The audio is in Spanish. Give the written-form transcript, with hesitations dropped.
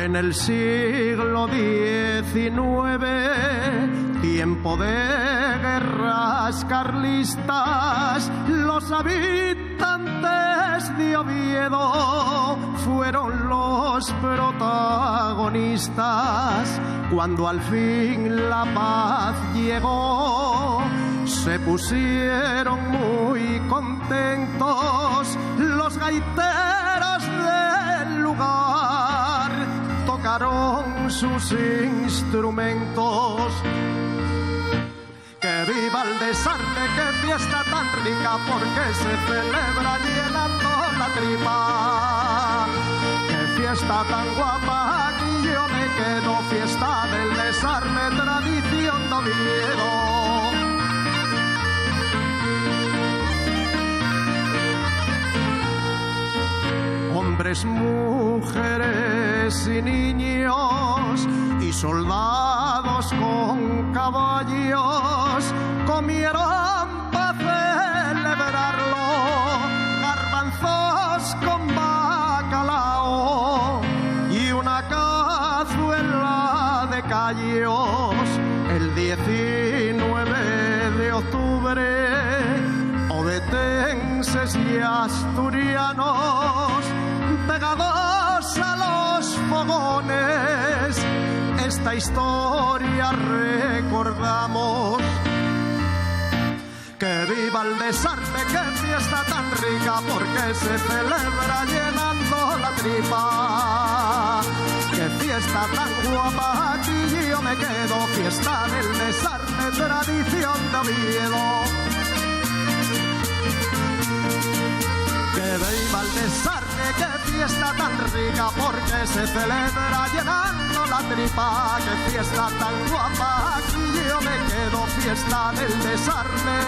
En el siglo XIX, tiempo de guerras carlistas, los habitantes de Oviedo fueron los protagonistas. Cuando al fin la paz llegó, se pusieron muy contentos los gaiteros del lugar, tocaron sus instrumentos. Que viva el desarme, qué fiesta tan rica, porque se celebra llenando la tripa. Qué fiesta tan guapa, aquí yo me quedo, fiesta del desarme, tradición de Oviedo. Hombres, mujeres y niños y soldados con caballos comieron para celebrarlo garbanzos con bacalao y una cazuela de callos. El 19 de octubre, ovetenses y asturianos pegados a los fogones, esta historia recordamos. Que viva el desarme, qué fiesta tan rica, porque se celebra llenando la tripa. Qué fiesta tan guapa, aquí yo me quedo, fiesta del desarme, tradición de Oviedo. Que viva el desarme, qué fiesta tan rica, porque se celebra llenando la tripa. Qué fiesta tan guapa, aquí yo me quedo, fiesta del desarme.